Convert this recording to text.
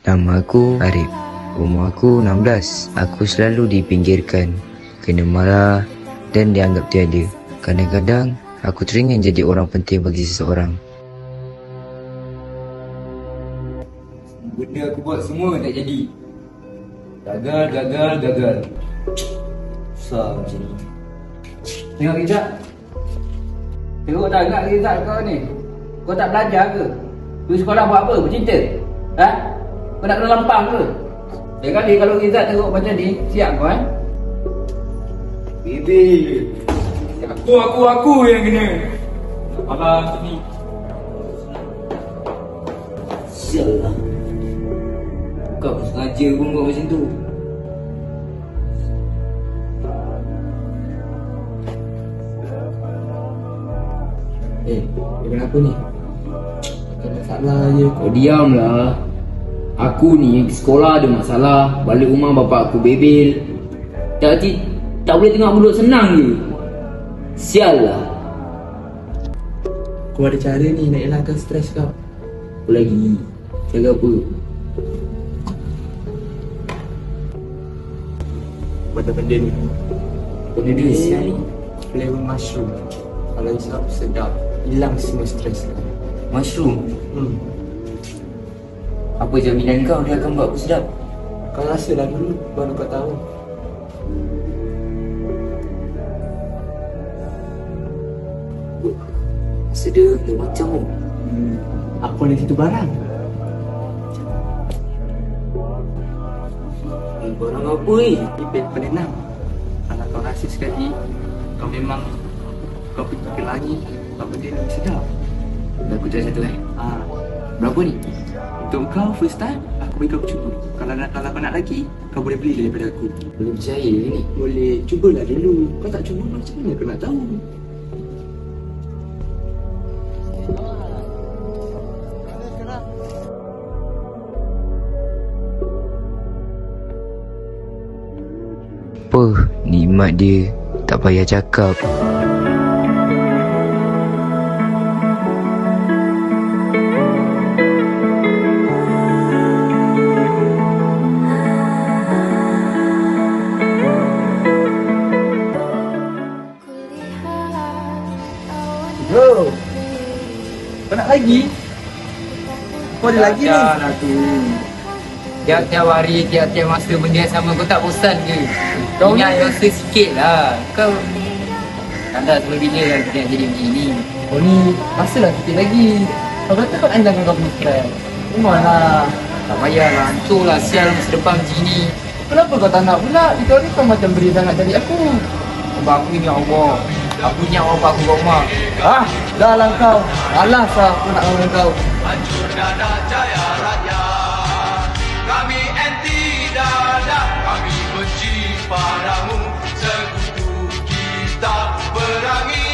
Nama aku Arif. Umur aku 16. Aku selalu dipinggirkan, kena marah dan dianggap tiada. Kadang-kadang aku teringin jadi orang penting bagi seseorang. Benda aku buat semua tak jadi. Gagal. Susah macam ni. Tengok Rizak. Teruk tak agak Rizak kau ni? Kau tak belajar ke? Pergi sekolah buat apa? Bercinta? Ha? Kau nak kena lampang ke? Lain kali kalau Rizak teruk macam ni, siap kau Bibi. Aku yang kena. Abang macam ni. Sialah. Kau sengaja pun buat macam tu. Kenapa ni? Ada masalah je. Kau diamlah. Aku ni sekolah ada masalah, balik rumah bapak aku bebel. Tak boleh tengok mulut senang je. Sial lah. Kau ada cara ni nak elakkan stres kau. Apa lagi? Cara apa? Benda-benda ni. Benda dia sial ni. Flavor mushroom. Kalau hisap sedap, hilang semua stres. Mushroom? Apa jaminan kau dia akan buat aku sedap? Kau rasa dah dulu, baru kau tahu. Rasa dia macam tu. Aku ada situ barang. Barang apa ni? Ipin penenang. Kalau kau rasa sekali, kau memang kau pergi ke langit, kau benda ni sedap. Aku try satu Berapa ni? Untuk kau first time, aku bagi kau cuba. Kalau kau nak lagi, kau boleh beli daripada aku. Boleh percaya ke ni? Boleh, cubalah dulu. Kau tak cuba macam mana kau nak tahu? Apa nikmat dia, tak payah cakap. Bro, kau nak lagi? Kau ada lagi ni? Lah tu. Tiap-tiap hari, tiap-tiap masa benda yang sama, kau tak bosan ke? Kau ingat ni- dosa sikit lah. Kau anda sampai bila kan kita nak jadi macam ni? Kau ni, masalah sikit lagi. Kau kata kau nak hilangkan kau punya stres. Memanglah. Tak payah lah, hancur lah sial masa depan macam ni. Kenapa kau tak nak pula? Itu hari kau macam beri sangat dari aku. Sebab aku ingat Allah. Aku ingat Allah aku kat rumah. Dah lah kau. Alas lah aku nak dengan kau. Hancur dada jaya raja. Kami anti dada, kami benci padamu. Sekutu kita perangi.